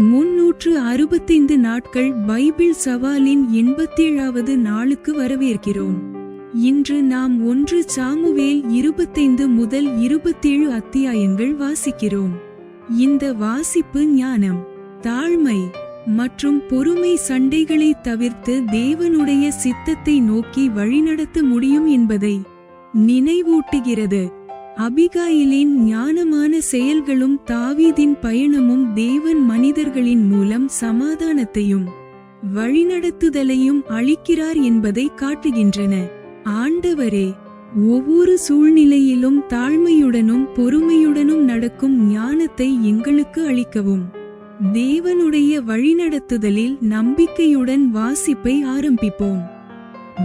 365 நாட்கள் பைபிள் சவாலின் 87வது நாளுக்கு வரவேற்கிறோம். இன்று நாம் 1 சாமுவேல் 25 முதல் 27 அத்தியாயங்கள் வாசிக்கிறோம். இந்த வாசிப்பு ஞானம், தாழ்மை மற்றும் பொறுமை சண்டைகளை தவிர்த்து தேவனுடைய சித்தத்தை நோக்கி வழிநடத்த முடியும் என்பதை நினைவூட்டுகிறது. அபிகாயிலின் ஞானமான செயல்களும் தாவீதின் பயணமும் தேவன் மனிதர்களின் மூலம் சமாதானத்தையும் வழிநடத்துதலையும் அளிக்கிறார் என்பதை காட்டுகின்றன. ஆண்டவரே, ஒவ்வொரு சூழ்நிலையிலும் தாழ்மையுடனும் பொறுமையுடனும் நடக்கும் ஞானத்தை எங்களுக்கு அளிக்கவும். தேவனுடைய வழிநடத்துதலில் நம்பிக்கையுடன் வாசிப்பை ஆரம்பிப்போம்.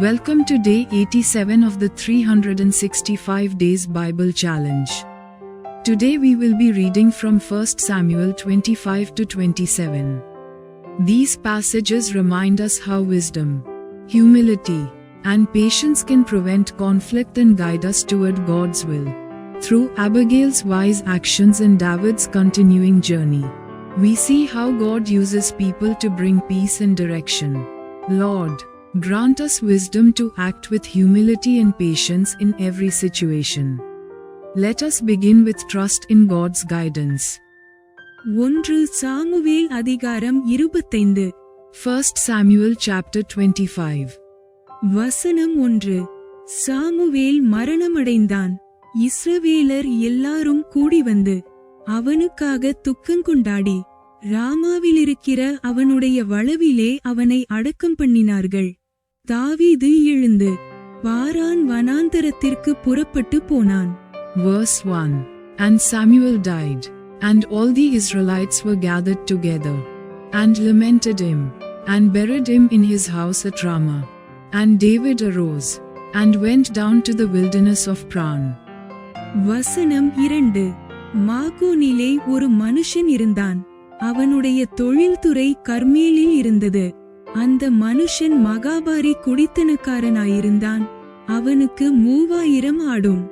Welcome to day 87 of the 365 Days Bible Challenge. Today we will be reading from 1 Samuel 25 to 27. These passages remind us how wisdom, humility, and patience can prevent conflict and guide us toward God's will. Through Abigail's wise actions and David's continuing journey, we see how God uses people to bring peace and direction. Lord, grant us wisdom to act with humility and patience in every situation. Let us begin with trust in God's guidance. 1 Samuel அதிகாரம் 25. 1 Samuel chapter 25. வசனம் 1. Samuel மரணமடைந்தான். இஸ்ரவேலர் எல்லாரும் கூடி வந்து அவனுக்காக துக்கங்கொண்டாடி ராமாவிலிருக்கிற அவனுடைய வளவிலே அவனை அடக்கம் பண்ணினார்கள். தாவீது எழுந்து பாரான் வனாந்தரத்திற்கு புறப்பட்டு போனான். Verse 1. And Samuel died, and all the Israelites were gathered together, and lamented him, and buried him in his house at Ramah. And David arose, and went down to the wilderness of Paran. வசனம் 2. மாகோனிலே ஒரு மனுஷன் இருந்தான். அவனுடைய தொழில்துறை கர்மேலில் இருந்தது. அந்த மனுஷன் மகாபாரி குடித்தனக்காரனாயிருந்தான். அவனுக்கு 3000 ஆடும்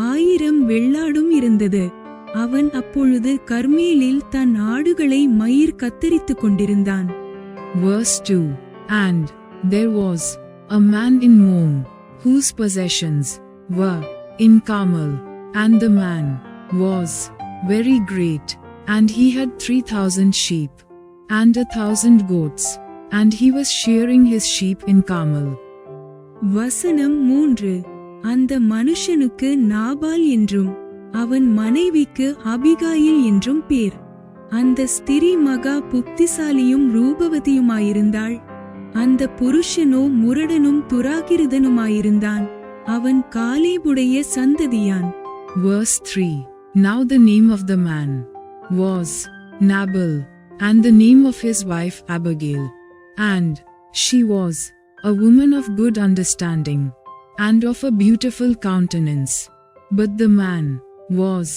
1000 வெள்ளாடும் இருந்தது. அவன் அப்பொழுது கர்மேலில் தன் ஆடுகளை மயிர் கத்தரித்துக் கொண்டிருந்தான். Verse 2. And there was a man in Moab, whose possessions were in Carmel, and the man was very great, and he had 3000 sheep, and 1000 goats, and he was shearing his sheep in Carmel. வசனம் 3. அந்த மனுஷனுக்கு நாபால் என்றும் அவன் மனைவிக்கு Abigail என்றும் பேர். அந்த ஸ்திரீ மகா புத்திசாலியும் ரூபவதியுமாயிருந்தாள். அந்த புருஷனோ முரடனும் துராகிருதனுமாயிருந்தான். அவன் காலேபுடைய சந்ததியான். Verse 3. Now the name of the man was Nabal, and the name of his wife Abigail, and she was a woman of good understanding, and of a beautiful countenance. But the man was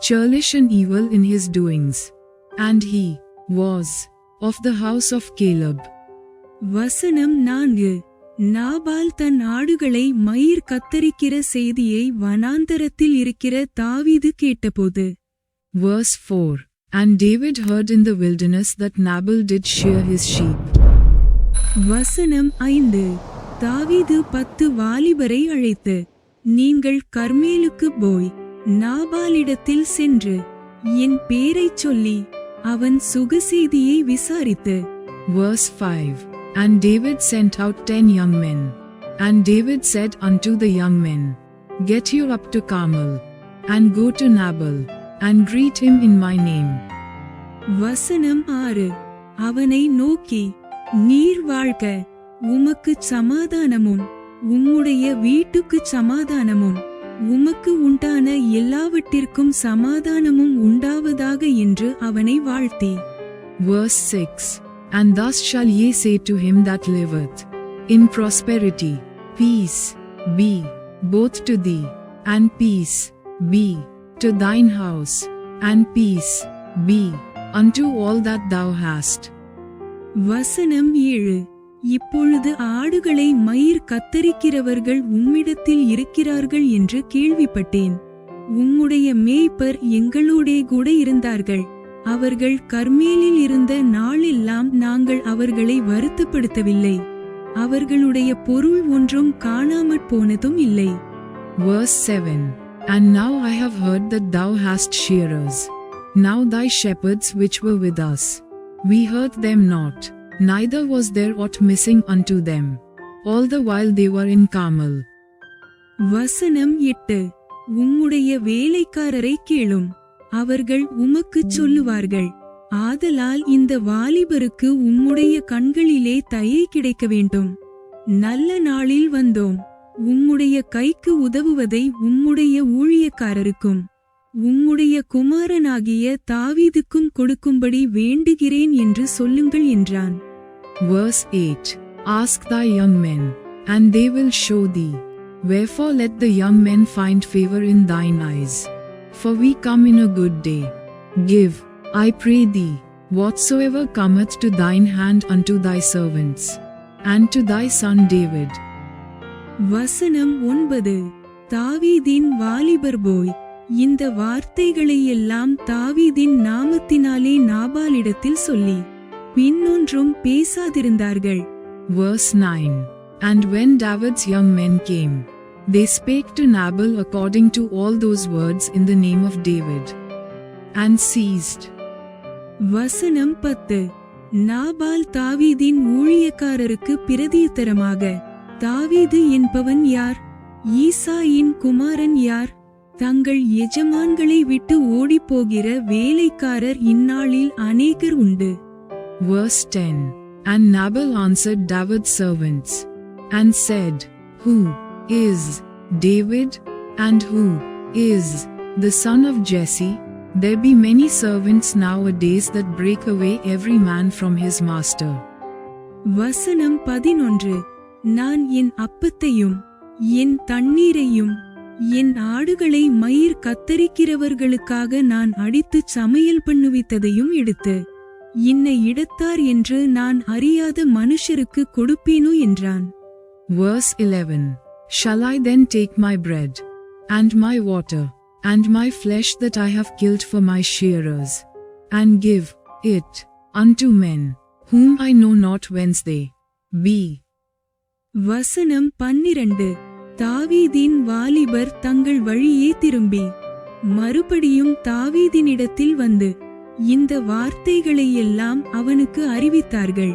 churlish and evil in his doings, and he was of the house of Caleb. வசனம் 4. நாபால் தன் ஆடுகளை மயிர் கத்தரிக்கிற செய்தியை வனாந்தரத்தில் இருக்கிற தாவீது கேட்டபோது. Verse 4. And David heard in the wilderness that Nabal did shear his sheep. வசனம் 5. தாவீது 10 வாலிபரை அழைத்து, நீங்கள் கர்மேலுக்கு போய் நாபாலிடத்தில் சென்று என் பேரைச் சொல்லி அவன் சுகசெய்தியை விசாரித்து. Verse 5. And David sent out 10 young men. And David said unto the young men, Get you up to Carmel, and go to Nabal, and greet him in my name. வசனம் 6. அவனை நோக்கி, நீர் வாழ்க, உமக்கு சமாதானமும் உம்முடைய வீட்டுக்கு சமாதானமும் உமக்கு உண்டான எல்லாவற்றிற்கும் சமாதானமும் உண்டாவதாக என்று அவனை வாழ்த்தி. Verse 6. And thus shall ye say to him that liveth in prosperity, Peace be both to thee, and peace be to thine house, and peace be unto all that thou hast. வசனம் 7. இப்பொழுது ஆடுகளை மயிர் கத்தரிக்கிறவர்கள் உம்மிடத்தில் இருக்கிறார்கள் என்று கேள்விப்பட்டேன். உம்முடைய மேய்ப்பர் எங்களோடே கூட இருந்தார்கள். அவர்கள் கர்மேலில் இருந்த நாளெல்லாம் நாங்கள் அவர்களை வருத்தப்படுத்தவில்லை. அவர்களுடைய பொருள் ஒன்றும் காணாமற் போனதும் இல்லை. Verse 7. And now I have heard that thou hast shearers. Now thy shepherds which were with us, we hurt them not, neither was there aught missing unto them, all the while they were in Carmel. வசனம் 8. உம்முடைய வேலைக்காரரை கேளும், அவர்கள் உமக்குச் சொல்லுவார்கள், ஆதலால் இந்த வாலிபருக்கு உம்முடைய கண்களிலே தயை கிடைக்க வேண்டும். நல்ல நாளில் வந்தோம். உம்முடைய கைக்கு உதவுவதை உம்முடைய ஊழியக்காரருக்கும் உம்முடைய குமாரனாகிய தாவீதுக்கும் கொடுக்கும்படி வேண்டுகிறேன் என்று சொல்லுங்கள் என்றான். Verse 8. Ask thy young men, and they will show thee. Wherefore let the young men find favor in thine eyes. For we come in a good day. Give, I pray thee, whatsoever cometh to thine hand unto thy servants, and to thy son David. வசனம் 9. தாவீதின் வாலிபர் போய் இந்த வார்த்தைகளையெல்லாம் தாவீதின் நாமத்தினாலே நாபாலிடத்தில் சொல்லி பின்னொன்றும் பேசாதிருந்தார்கள். Verse 9. And when David's young men came, they spake to Nabal according to all those words in the name of David, and ceased. வசனம் 10. நாபால் தாவீதின் ஊழியக்காரருக்கு பிரதியுத்தரமாக, தாவீது என்பவன் யார்? ஈசாயின் குமாரன் யார்? தங்கள் எஜமான்களை விட்டு ஓடிப்போகிற வேலைக்காரர் இந்நாளில் அநேகர் உண்டு. Verse 10. And Nabal answered David's servants, and said, Who is David, and who is the son of Jesse? There be many servants nowadays that break away every man from his master. வசனம் 11. நான் என் அப்பத்தையும் என் தண்ணீரையும் என் ஆடுகளை மயிர் கத்தரிக்கிறவர்களுக்காக நான் அடித்துச் சமையல் பண்ணுவித்ததையும் எடுத்து இன்ன இடத்தார் என்று நான் அறியாத மனுஷருக்கு கொடுப்பேனோ என்றான். Verse 11. Shall I then take my bread, and my water, and my flesh that I have killed for my shearers, and give it unto men, whom I know not whence they be? வசனம் 12. தாவீதின் வாலிபர் தங்கள் வழியே திரும்பி மறுபடியும் தாவீதினிடத்தில் வந்து இந்த வார்த்தைகளையெல்லாம் அவனுக்கு அறிவித்தார்கள்.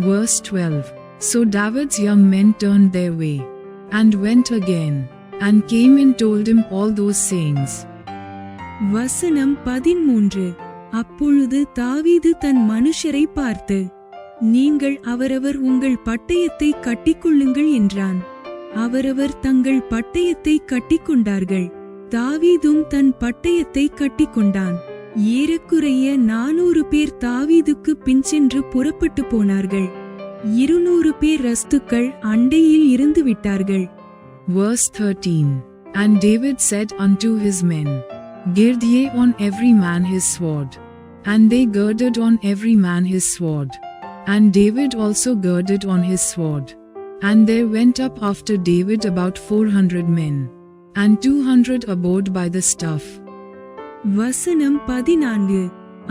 Verse 12. So David's young men turned their way, and went again, and came and told him all those sayings. வசனம் 13. அப்பொழுது தாவீது தன் மனுஷரை பார்த்து, நீங்கள் அவரவர் உங்கள் பட்டயத்தை கட்டிக்கொள்ளுங்கள் என்றான். அவரவர் தங்கள் பட்டயத்தை கட்டிக்கொண்டார்கள். தாவீதும் தன் பட்டயத்தை கட்டிக்கொண்டான். ஏறக்குறைய 400 பேர் தாவீதுக்கு பின்சென்று புறப்பட்டு போனார்கள். 200 பேர் ரஸ்துக்கள் அண்டையில் இருந்து விட்டார்கள். Verse 13. And David said unto his men, Gird ye on every man his sword. And they girded on every man his sword. And David also girded on his sword. And there went up after David about 400 men, and 200 abode by the stuff. வசனம் 14.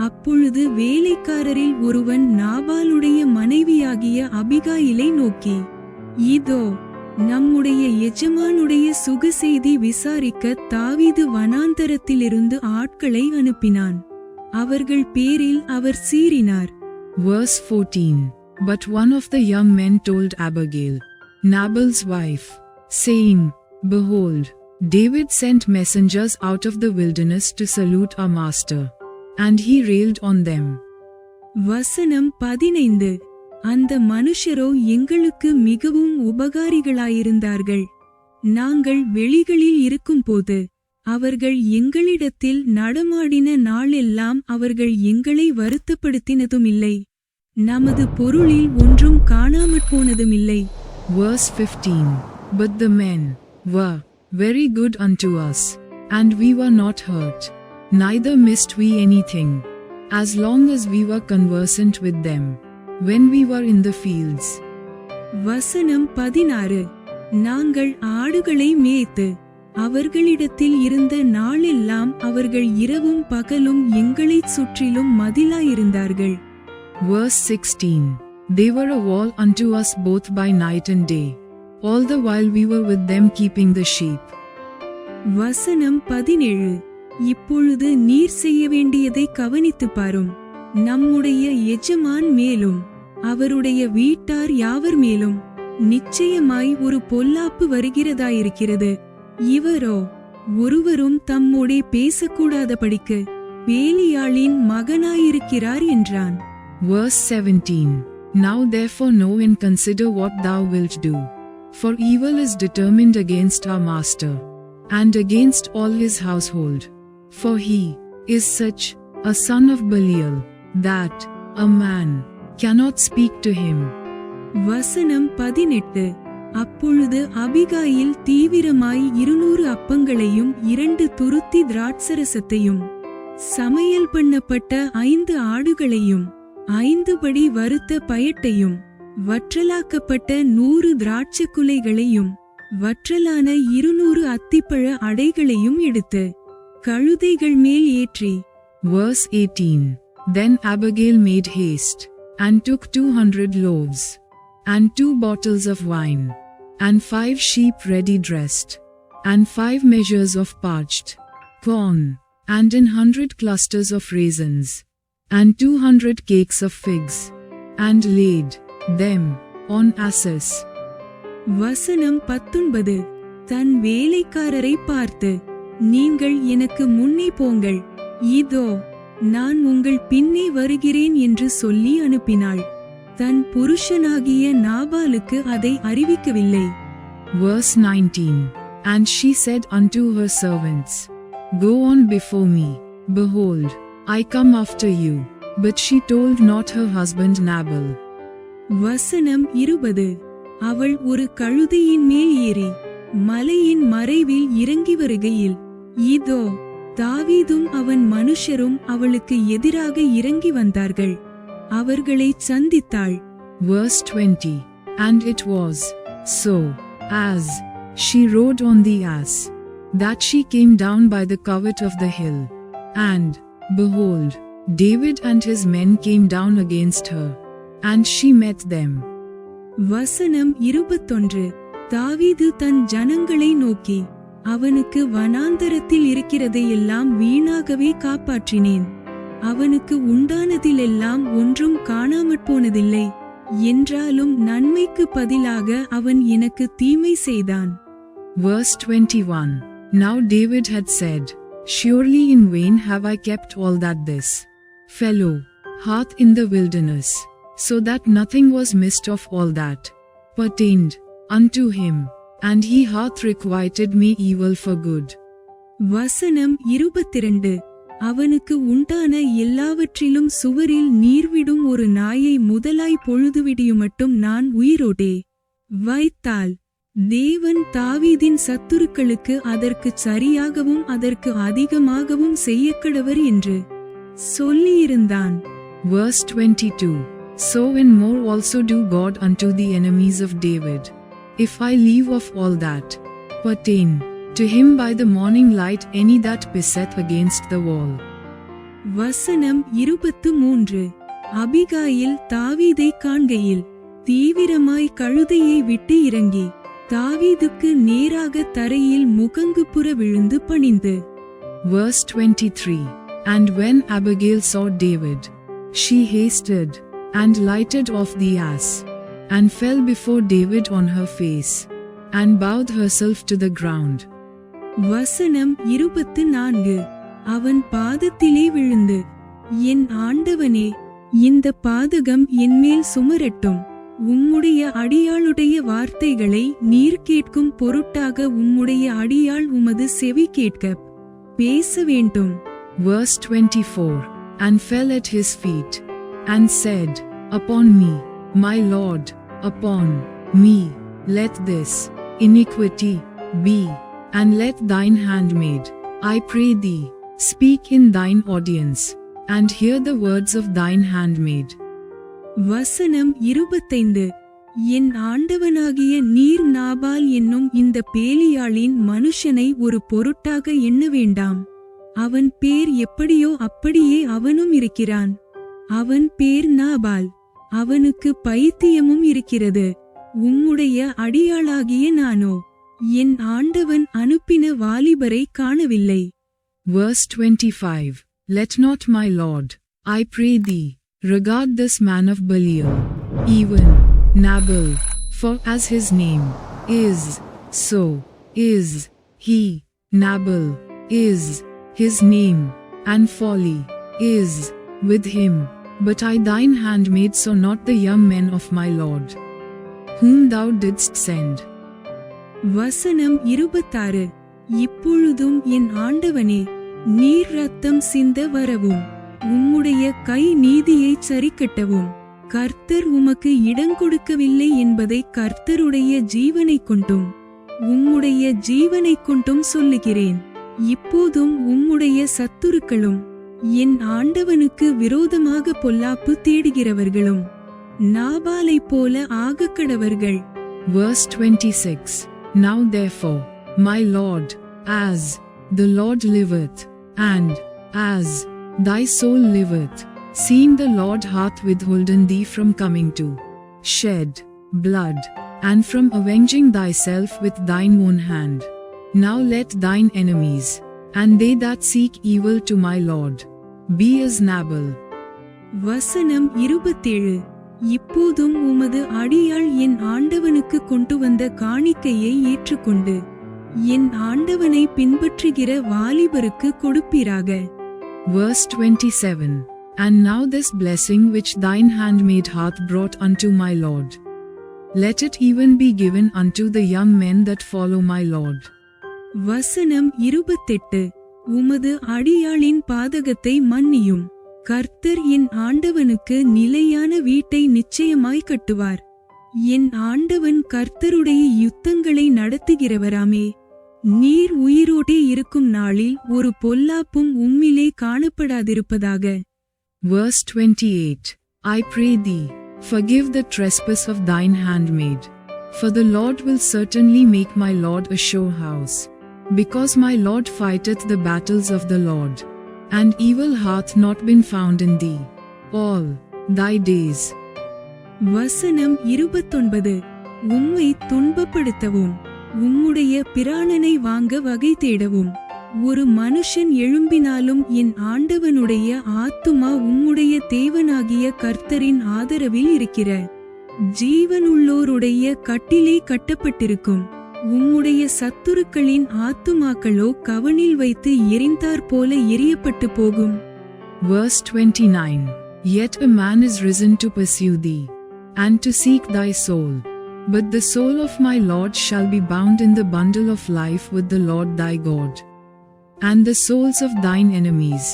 அப்பொழுது வேலைக்காரரில் ஒருவன் நாபாலுடைய மனைவியாகிய அபிகாயிலை நோக்கி, இதோ நம்முடைய எஜமானுடைய சுகசெய்தி விசாரிக்க தாவீது வனாந்தரத்திலிருந்து ஆட்களை அனுப்பினான். அவர்கள் பேரில் அவர் சீறினார். Verse 14. But one of the young men told Abigail, Nabal's wife, saying, Behold, David sent messengers out of the wilderness to salute our master. And he railed on them. வசனம் 15. அந்த மனுஷரோ எங்களுக்கு மிகவும் உபகாரிகளாயிருந்தார்கள். நாங்கள் வெளிகளில் இருக்கும்போது அவர்கள் எங்களிடத்தில் நடமாடின நாளெல்லாம் அவர்கள் எங்களை வருத்தப்படுத்தினதுமில்லை. நமது பொருளில் ஒன்றும் காணாமற் போனதுமில்லை. Verse 15. But the men were very good unto us, and we were not hurt, neither missed we anything, as long as we were conversant with them, when we were in the fields. வசனம் 16. நாங்கள் ஆடுகளை மேய்த்து அவர்களிடத்தில் இருந்த நாளெல்லாம் அவர்கள் இரவும் பகலும் எங்களைச் சுற்றிலும் மதிலாயிருந்தார்கள். Verse 16. They were a wall unto us both by night and day, all the while we were with them keeping the sheep. வசனம் 17. இப்பொழுது நீர் செய்ய வேண்டியதை கவனித்துப் பாரும். நம்முடைய எஜமான் மேலும் அவருடைய வீட்டார் யாவர் மேலும் நிச்சயமாய் ஒரு பொல்லாப்பு வருகிறதாயிருக்கிறது. இவரோ ஒருவரும் தம்மோடே பேசக்கூடாதபடிக்கு வேலியாளின் மகனாயிருக்கிறார் என்றான். Verse 17. Now therefore know and consider what thou wilt do, for evil is determined against our master, and against all his household. For he is such a son of Belial, that a man cannot speak to him. வசனம் 18. அப்பொழுது Abigail தீவிரமாய் 200 அப்பங்களையும் 2 துருத்தி திராட்சரசத்தையும் சமையல் பண்ணப்பட்ட 5 ஆடுகளையும் 5 படி வறுத்த பயட்டையும் வற்றலாக்கப்பட்ட 100 திராட்சக்குலைகளையும் வற்றலான 200 அத்திப்பழ அடைகளையும் எடுத்து கழுதைகள் மேல் ஏற்றி. Verse 18. Then Abigail made haste, and took 200 loaves, and 2 bottles of wine, and 5 sheep ready dressed, and 5 measures of parched corn, and 100 clusters of raisins, and 200 cakes of figs, and laid them on asses. வசனம் 19. தன் வேலைக்காரரை பார்த்து, நீங்கள் எனக்கு முன்னே போங்கள், இதோ நான் உங்கள் பின்னே வருகிறேன் என்று சொல்லி அனுப்பினாள். தன் புருஷனாகிய நாபாலுக்கு அதை அறிவிக்கவில்லை. Verse 19. And she said unto her servants, Go on before me, behold, I come after you. But she told not her husband Nabal. வசனம் 20. அவள் ஒரு கழுதையின் மேல் ஏறி மலையின் மறைவில் இறங்கி வருகையில், இதோ தாவீதும் அவன் மனுஷரும் அவளுக்கு எதிராக இறங்கி வந்தார்கள். அவர்களைச் சந்தித்தாள். Verse 20. And it was so, as she rode on the ass, that she came down by the covert of the hill. And, behold, David and his men came down against her, and she met them. வசனம் 21. தாவீது தன் ஜனங்களை நோக்கி, அவனுக்கு வனாந்தரத்தில் இருக்கிறதையெல்லாம் வீணாகவே காப்பாற்றினேன். அவனுக்கு உண்டானதிலெல்லாம் ஒன்றும் காணாமற் போனதில்லை. என்றாலும் நன்மைக்கு பதிலாக அவன் எனக்கு தீமை செய்தான். Verse 21. Now David had said, Surely in vain have I kept all that this fellow hath in the wilderness, so that nothing was missed of all that pertained unto him, and he hath requited me evil for good. வசனம் 22. அவனுக்கு உண்டான எல்லாவற்றிலும் சுவரில் நீர்விடும் ஒரு நாயை முதலாய் பொழுதுவிடியுமட்டும் நான் உயிரோடே வைத்தால், தேவன் தாவீதின் சத்துருக்களுக்கு அதற்குச் சரியாகவும் அதற்கு அதிகமாகவும் செய்யக்கடவர் என்று சொல்லியிருந்தான். Verse 22. So and more also do God unto the enemies of David, if I leave of all that pertain to him by the morning light any that pisseth against the wall. வசனம் 23. Abigail தாவீதை காண்கையில் தீவிரமாய் கழுதையை விட்டு இறங்கி தாவீதுக்கு நேராக தரையில் முகங்குப்புற விழுந்து பணிந்து. Verse 23. And when Abigail saw David, she hasted, and lighted off the ass, and fell before David on her face, and bowed herself to the ground. வசனம் 24. அவன் பாதத்திலே விழுந்து, என் ஆண்டவனே, இந்த பாதகம் என்மேல் சுமரட்டும். உம்முடைய அடியாளுடைய வார்த்தைகளை நீர் கேட்கும் பொருட்டாக உம்முடைய அடியாள் உமது செவி கேட்க பேச வேண்டும். Verse 24. And fell at his feet, and said, Upon me, my Lord, upon me, let this iniquity be, and let thine handmaid, I pray thee, speak in thine audience, and hear the words of thine handmaid. வசனம் 25. என் ஆண்டவனாகிய நீர் நாபால் என்னும் இந்த பேலியாளின் மனுஷனை ஒரு பொருட்டாக எண்ண வேண்டாம். அவன் பேர் எப்படியோ அப்படியே அவனும் இருக்கிறான். அவன் பேர் நாபால். அவனுக்கு பைத்தியமும் இருக்கிறது. உம்முடைய அடியாளாகிய நானோ என் ஆண்டவன் அனுப்பின வாலிபரை காணவில்லை. Verse 25. Let not my Lord, I pray thee, regard this man of Belial, even Nabal, for as his name is, so is he. Nabal is his name, and folly is with him. But I thine handmaid saw not the young men of my Lord, whom thou didst send. வசனம் 26. இப்பொழுதும் என் ஆண்டவனே, நீர் இரத்தம் சிந்த வரவும், உம்முடைய கை நீதியை சரிக்கட்டவும், கர்த்தர் உமக்கு இடங்கொடுக்கவில்லை என்பதை கர்த்தருடைய ஜீவனைக் கொண்டும் உம்முடைய ஜீவனைக் கொண்டும் சொல்லுகிறேன். இப்போதும் உம்முடைய சத்துருக்களும் என் ஆண்டவனுக்கு விரோதமாக பொல்லாப்பு தேடுகிறவர்களும் நாபாலைப் போல ஆகக்கடவர்கள். Verse 26. Now therefore, my Lord, as the Lord liveth, and as thy soul liveth, seeing the Lord hath withholden thee from coming to shed blood, and from avenging thyself with thine own hand, now let thine enemies, and they that seek evil to my Lord, be as Nabal. வசனம் 27. இப்போதும் உமது அடியாள் என் ஆண்டவனுக்கு கொண்டு வந்த காணிக்கையை ஏற்றுக்கொண்டு என் ஆண்டவனை பின்பற்றுகிற வாலிபருக்கு கொடுப்பீராக. Verse 27. And now this blessing which thine handmaid hath brought unto my Lord, let it even be given unto the young men that follow my Lord. வசனம் 28. உமது அடியாளின் பாதகத்தை மன்னியும். கர்த்தர் என் ஆண்டவனுக்கு நிலையான வீட்டை நிச்சயமாய் கட்டுவார். என் ஆண்டவன் கர்த்தருடைய யுத்தங்களை நடத்துகிறவராமே. நீர் உயிரோடே இருக்கும் நாளில் ஒரு பொல்லாப்பும் உம்மிலே காணப்படாதிருப்பதாக. Verse 28. I pray thee, forgive the trespass of thine handmaid, for the Lord will certainly make my Lord a sure house, because my Lord fighteth the battles of the Lord, and evil hath not been found in thee all thy days. வசனம் 29. உம்மை துன்பப்படுத்தவும் உம்முடைய பிராணனை வாங்க வகை தேடவும் ஒரு மனுஷன் எழும்பினாலும் என் ஆண்டவனுடைய ஆத்துமா உம்முடைய தேவனாகிய கர்த்தரின் ஆதரவில் இருக்கிற ஜீவனுள்ளோருடைய கட்டிலே கட்டப்பட்டிருக்கும். உம்முடைய சத்துருக்களின் ஆத்துமாக்களோ கவனில் வைத்து எரிந்தாற்போல எரியப்பட்டு போகும். Verse 29. Yet a man is risen to pursue thee, and to seek thy soul. But the soul of my Lord shall be bound in the bundle of life with the Lord thy God. And the souls of thine enemies,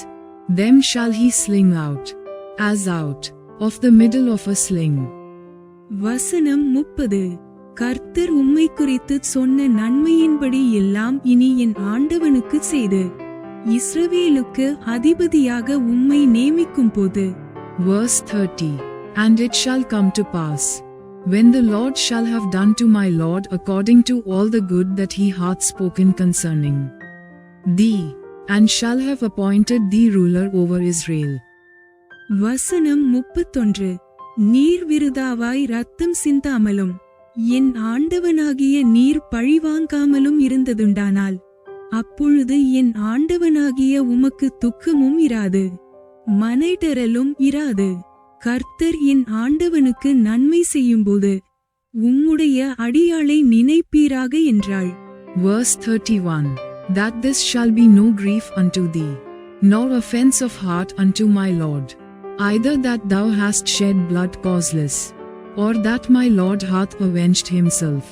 them shall he sling out, as out of the middle of a sling. வசனம் 30. கர்த்தர் உம்மை குறித்து சொன்ன நன்மையின்படி எல்லாம் இனி என் ஆண்டவனுக்கு செய்து இஸ்ரவேலுக்கு அதிபதியாக உம்மை நேமிக்கும் போது. Verse 30. And it shall come to pass, when the Lord shall have done to my Lord according to all the good that he hath spoken concerning thee, and shall have appointed thee ruler over Israel. வசனம் 31. நீர் விருதாவாய் இரத்தம் சிந்தாமலும் என் ஆண்டவனாகிய நீர் பழிவாங்காமலும் இருந்ததுண்டானால், அப்பொழுது என் ஆண்டவனாகிய உமக்கு துக்கமும் இராது, மனைடரலும் இராது. கர்த்தர் என் ஆண்டவனுக்கு நன்மை செய்யும்போது உம்முடைய அடியாளை நினைப்பீராக என்றாள். Verse 31. That this shall be no grief unto thee, nor offense of heart unto my Lord, either that thou hast shed blood causeless, or that my Lord hath avenged himself.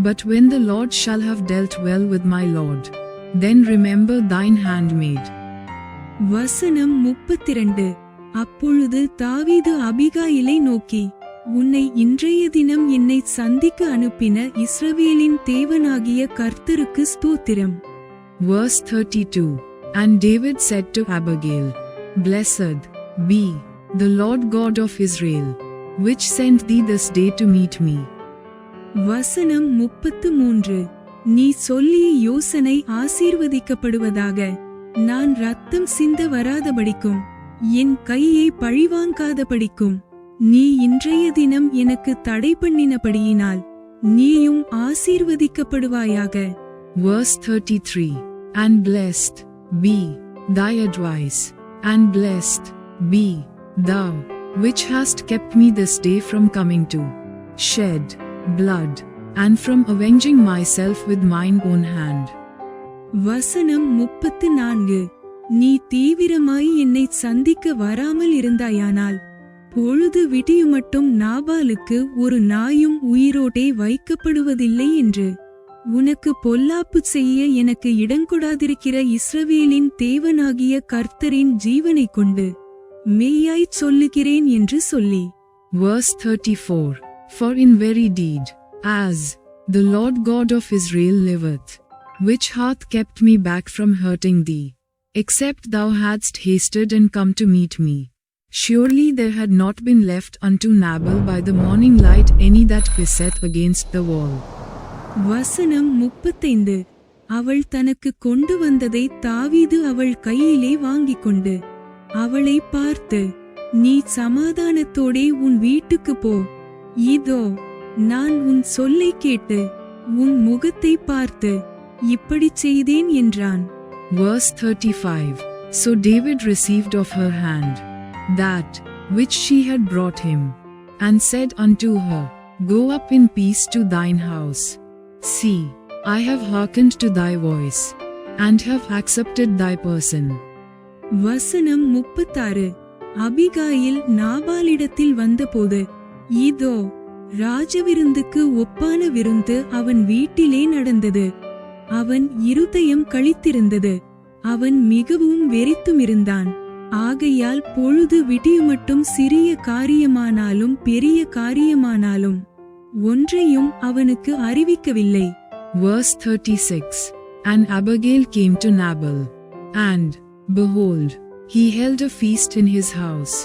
But when the Lord shall have dealt well with my Lord, then remember thine handmaid. வசனம் 32. அப்பொழுது தாவீது அபிகாயிலை நோக்கி, உன்னை இன்றைய தினம் என்னை சந்திக்க அனுப்பின இஸ்ரவேலின் தேவனாகிய கர்த்தருக்கு ஸ்தோத்திரம். Verse 32. And David said to Abigail, Blessed be the Lord God of Israel, which sent thee this day to meet me. வசனம் 33. நீ சொல்லிய யோசனை ஆசீர்வதிக்கப்படுவதாக. நான் இரத்தம் சிந்த வராதபடிக்கும் என் கையை பழிவாங்காதபடிக்கும் நீ இன்றைய தினம் எனக்கு தடை பண்ணினபடியினால் நீயும் ஆசீர்வதிக்கப்படுவாயாக. Verse 33. And blessed be thy advice, and blessed be thou, which hast kept me this day from coming to shed blood, and from avenging myself with mine own hand. வசனம் 34. நீ தீவிரமாய் என்னை சந்திக்க வராமல் இருந்தாயானால் பொழுது விடியுமட்டும் நாபாலுக்கு ஒரு நாயும் உயிரோடே வைக்கப்படுவதில்லை என்று உனக்கு பொல்லாப்பு செய்ய எனக்கு இடங்கொடாதிருக்கிற இஸ்ரவேலின் தேவனாகிய கர்த்தரின் ஜீவனைக் கொண்டு மெய்யாய்ச் சொல்லுகிறேன் என்று சொல்லி. Verse 34. For in very deed, as the Lord God of Israel liveth, which hath kept me back from hurting thee, except thou hadst hasted and come to meet me, surely there had not been left unto Nabal by the morning light any that pisseth against the wall. வசனம் 35. அவள் தனக்கு கொண்டு வந்ததை தாவீது அவள் கையிலே வாங்கிக் கொண்டு அவளை பார்த்து, நீ சமாதானத்தோடே உன் வீட்டுக்கு போ, இதோ நான் உன் சொல்லை கேட்டு உன் முகத்தை பார்த்து இப்படிச் செய்தேன் என்றான். Verse 35. So David received of her hand that which she had brought him, and said unto her, Go up in peace to thine house. See, I have hearkened to thy voice, and have accepted thy person. வசனம் 36. Abigail நாபாலிடத்தில் வந்தபோது, இதோ ராஜவிருந்துக்கு ஒப்பான விருந்து அவன் வீட்டிலே நடந்தது. அவன் இருதயம் களித்திருந்தது, அவன் மிகவும் வெறித்துமிருந்தான். ஆகையால் பொழுது விடியுமட்டும் சிறிய காரியமானாலும் பெரிய காரியமானாலும் ஒன்றையும் அவனுக்கு அறிவிக்கவில்லை. Verse 36. And Abigail came to Nabal, and, behold, he held a feast in his house,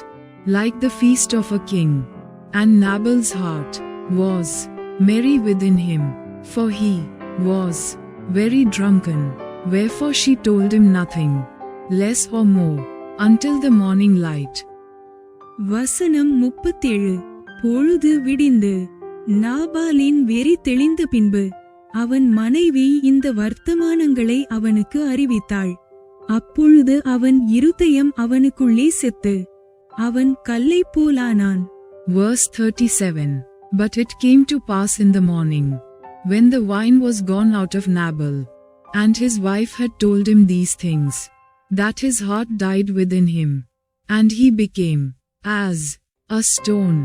like the feast of a king. And Nabal's heart was merry within him, for he was very drunken. Wherefore she told him nothing, less or more, until the morning light. வசனம் 37. பொழுது விடிந்து நாபாலின் வெறி தெளிந்த பின்பு அவன் மனைவி இந்த வர்த்தமானங்களை அவனுக்கு அறிவித்தாள். அப்பொழுது அவன் இருதயம் அவனுக்குள்ளே செத்து அவன் கல்லை போலானான். Verse 37. But it came to pass in the morning, when the wine was gone out of Nabal, and his wife had told him these things, that his heart died within him, and he became as a stone.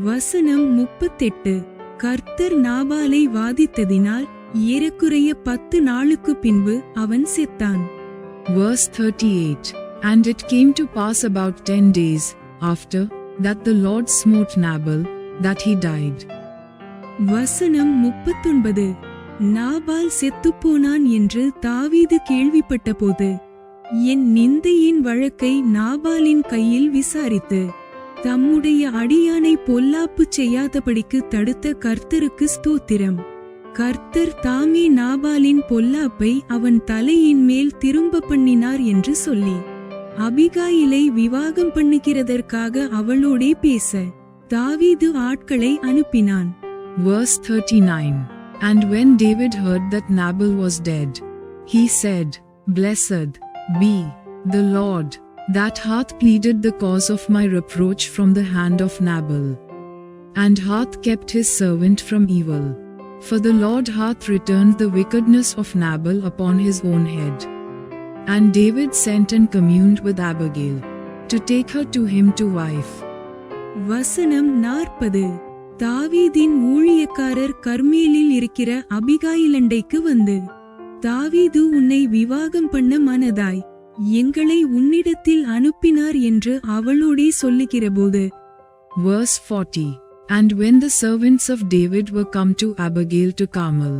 வசனம் 38. கர்த்தர் நாபாலை வாதித்ததினால் ஏறக்குறைய 10 நாளுக்கு பின்பு அவன் செத்தான். Verse 38. And it came to pass about 10 days after that the Lord smote Nabal, that he died. வசனம் 39. நாபால் செத்துப்போனான் என்று தாவீது கேள்விப்பட்டபோது என் நிந்தையின் வழக்கை நாபாலின் கையில் விசாரித்து தம்முடைய அடியானை பொல்லாப்பு செய்யாதபடிக்கு தடுத்த கர்த்தருக்கு ஸ்தோத்திரம். கர்த்தர் தாமே நாபாலின் பொல்லாப்பை அவன் தலையின் மேல் திரும்ப பண்ணினார் என்று சொல்லி அபிகாயிலை விவாகம் பண்ணுகிறதற்காக அவளோடே பேச தாவீது ஆட்களை அனுப்பினான். Verse 39. And when David heard that Nabal was dead, he said, Blessed be the Lord, that hath pleaded the cause of my reproach from the hand of Nabal, and hath kept his servant from evil. For the Lord hath returned the wickedness of Nabal upon his own head. And David sent and communed with Abigail, to take her to him to wife. வசனம் 40. தாவீதின் ஊழியக்காரர் கர்மேலில் இருக்கிற அபிகாயிலண்டைக்கு வந்து, தாவீது உன்னை விவாகம் பண்ண மனதாய் எங்களை உன்னிடத்தில் அனுப்பினார் என்று அவளோடே சொல்லுகிறபோது. Verse 40. And when the servants of David were come to Abigail to Carmel,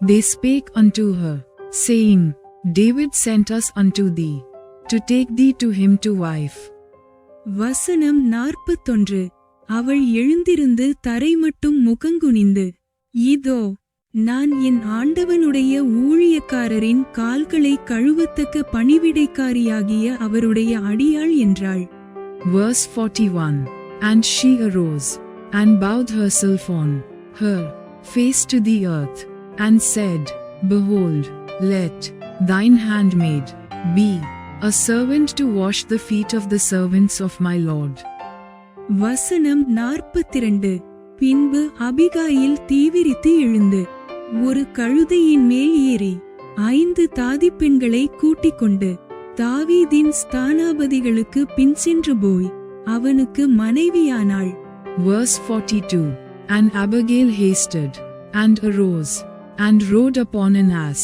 they spake unto her, saying, David sent us unto thee, to take thee to him to wife. வசனம் 41. அவள் எழுந்திருந்து தரை மட்டும் முகங்குனிந்து, இதோ நான் என் ஆண்டவனுடைய ஊழியக்காரரின் கால்களை கழுவத்தக்க பணிவிடைக்காரியாகிய அவருடைய அடியாள் என்றாள். Verse 41. And she arose, and bowed herself on her face to the earth, and said, Behold, let thine handmaid be a servant to wash the feet of the servants of my Lord. வசனம் 42. பின்பு Abigail தீவிரித்து எழுந்து ஒரு கழுதையின் மேல் ஏறி 5 தாதிப்பெண்களை கூட்டிக் கொண்டு தாவீதின் ஸ்தானாபதிகளுக்கு பின் சென்று போய் அவனுக்கு மனைவியானாள். Verse 42. And Abigail hasted, and arose, and rode upon an ass,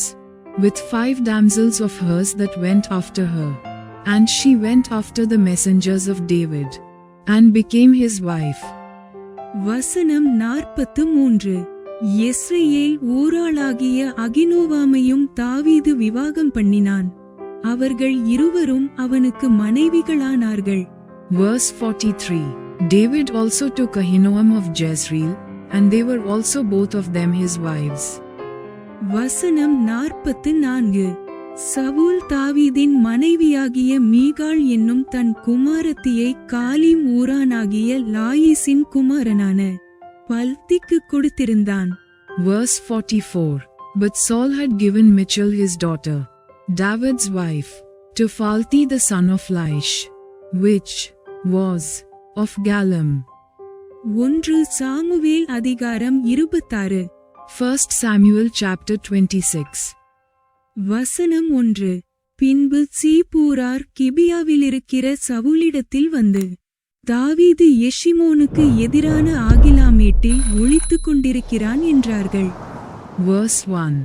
with 5 damsels of hers that went after her. And she went after the messengers of David, and became his wife. வசனம் 43. யெஸ்ரயேல் ஊராளாகிய அகினோவாமையும் தாவீது விவாகம் பண்ணினான். அவர்கள் இருவரும் அவனுக்கு மனைவிகளானார்கள். Verse 43. David also took Ahinoam of Jezreel, and they were also both of them his wives. வசனம் 44. சவுல் தாவீதின் மனைவியாகிய மீகாள் என்னும் தன் குமாரத்தியை காலிம் ஊரானாகிய லாயிசின் குமாரனான பல்திக்கு கொடுத்திருந்தான். Verse 44. But Saul had given Michal his daughter, David's wife, to Phalti the son of Laish, which was of Galim. 1 Samuel அதிகாரம் 26. 1 Samuel chapter 26. வசனம் 1. பின்பு சீப்பூரார் கிபியாவிலிருக்கிற சவுலிடத்தில் வந்து தாவீது எஷிமோனுக்கு எதிரான ஆகிலாமேட்டில் ஒளித்துக் கொண்டிருக்கிறான் என்றார்கள். Verse 1.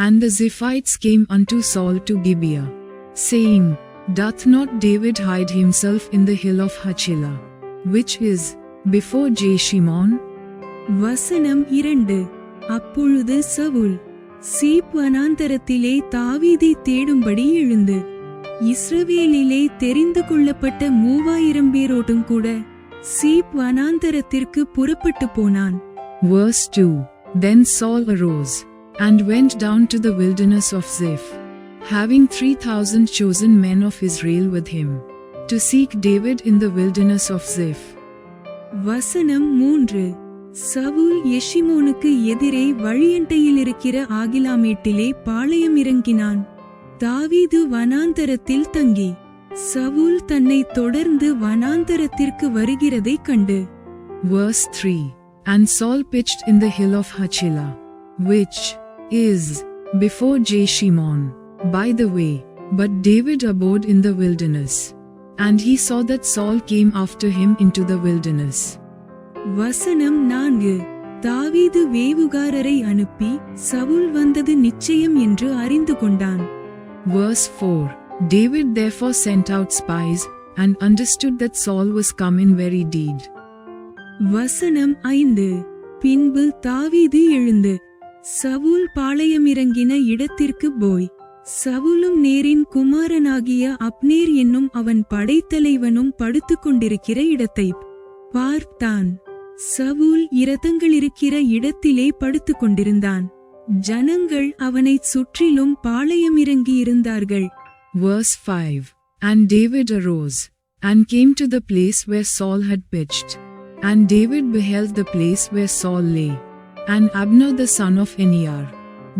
And the Ziphites came unto Saul to Gibeah, saying, Doth not David hide himself in the hill of Hachilah, which is before Jeshimon? வசனம் 2. அப்பொழுது சவுல் சீப் வனாந்தரத்திலே தாவீதை தேடும்படி எழுந்து இஸ்ரவேலிலே தெரிந்து கொள்ளப்பட்ட 3000 பேரோடும் கூட சீப் வனாந்தரத்திற்கு புறப்பட்டு போனான். Verse 2. Then Saul arose, and went down to the wilderness of Ziph, having 3,000 chosen men of Israel with him, to seek David in the wilderness of Ziph. வசனம் 3. சவுல் எஷிமோனுக்கு எதிரே வழியண்டையில் இருக்கிற ஆகிலாமேட்டிலே பாளையம் இறங்கினான். தாவீது வனாந்தரத்தில் தங்கி சவுல் தன்னை தொடர்ந்து வனாந்தரத்திற்கு வருகிறதைக் கண்டு. Verse 3. And Saul pitched in the hill of Hachilah, which is before Jeshimon, by the way, but David abode in the wilderness. And he saw that Saul came after him into the wilderness. வசனம் 4. தாவீது வேவுகாரரை அனுப்பி சவுல் வந்தது நிச்சயம் என்று அறிந்து கொண்டான். Verse 4. David therefore sent out spies, and understood that Saul was come in very deed. வசனம் 5. பின்பு தாவீது எழுந்து சவுல் பாளையமிறங்கின இடத்திற்கு போய் சவுலும் நேரின் குமாரனாகிய அப்னேர் என்னும் அவன் படைத்தலைவனும் படுத்துக் கொண்டிருக்கிற இடத்தை பார்த்தான். சவுல் இரதங்களிருக்கிற இடத்திலே படுத்துக் கொண்டிருந்தான். ஜனங்கள் அவனைச் சுற்றிலும் பாளையமிறங்கியிருந்தார்கள். Verse 5. And David arose, and came to the place where Saul had pitched. And David beheld the place where Saul lay, and Abner the son of Near,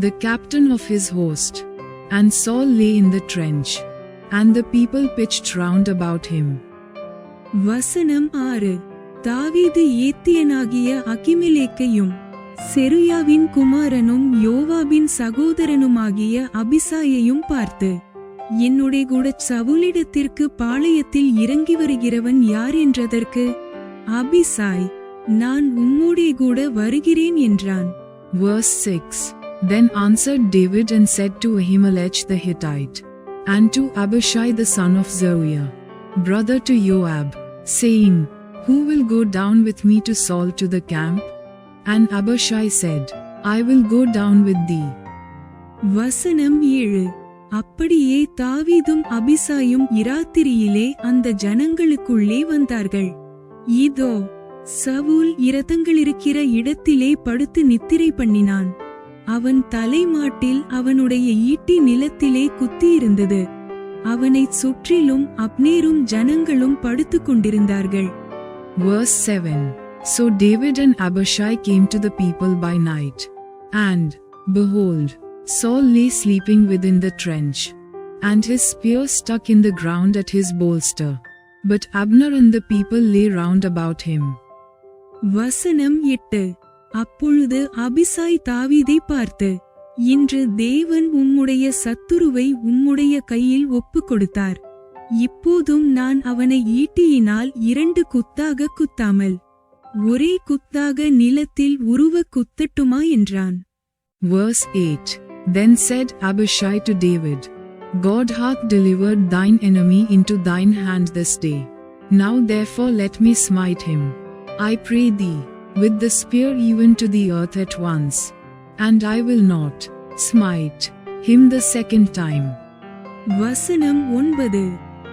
the captain of his host. And Saul lay in the trench, and the people pitched round about him. வசனம் 6. தாவீது ஏத்தியனாகிய அகிமெலேக்கையும் செருயாவின் குமாரனும் யோவாபின் சகோதரனுமாகிய அபிசாயையும் பார்த்து, என்னுடைய கூட சவுலிடத்திற்கு பாளையத்தில் இறங்கி வருகிறவன் யார் என்றதற்கு அபிசாய், நான் உம்மோடே கூட வருகிறேன் என்றான். Verse 6. Then answered David and said to Ahimelech the Hittite, and to Abishai the son of Zeruiah, brother to Joab, saying, Who will go down with me to Saul to the camp? And Abishai said, I will go down with thee. வசனம் 7. அப்படியே தாவீதும் அபிசாயும் இராத்திரியிலே அந்த ஜனங்களுக்குள்ளே வந்தார்கள். இதோ சவுல் இரதங்களிருக்கிற இடத்திலே படுத்து நித்திரை பண்ணினான். அவன் தலைமாட்டில் அவனுடைய ஈட்டி நிலத்திலே குத்தியிருந்தது. அவனைச் சுற்றிலும் அப்னேரும் ஜனங்களும் படுத்துக் கொண்டிருந்தார்கள். Verse 7. So David and Abishai came to the people by night. And, behold, Saul lay sleeping within the trench, and his spear stuck in the ground at his bolster. But Abner and the people lay round about him. வசனம் 8. அப்பொழுது அபிசாய் தாவீதை பார்த்து, இன்று தேவன் உம்முடைய சத்துருவை உம்முடைய கையில் ஒப்புக் கொடுத்தார். இப்போதும் நான் அவனை ஈட்டியினால் 2 குத்தாக குத்தாமல் ஒரே குத்தாக நிலத்தில் உருவ குத்தட்டுமா என்றான். Verse 8. Then said Abishai to David, God hath delivered thine enemy into thine hand this day. Now therefore let me smite him, I pray thee, with the spear even to the earth at once, and I will not smite him the second time. வசனம் 9.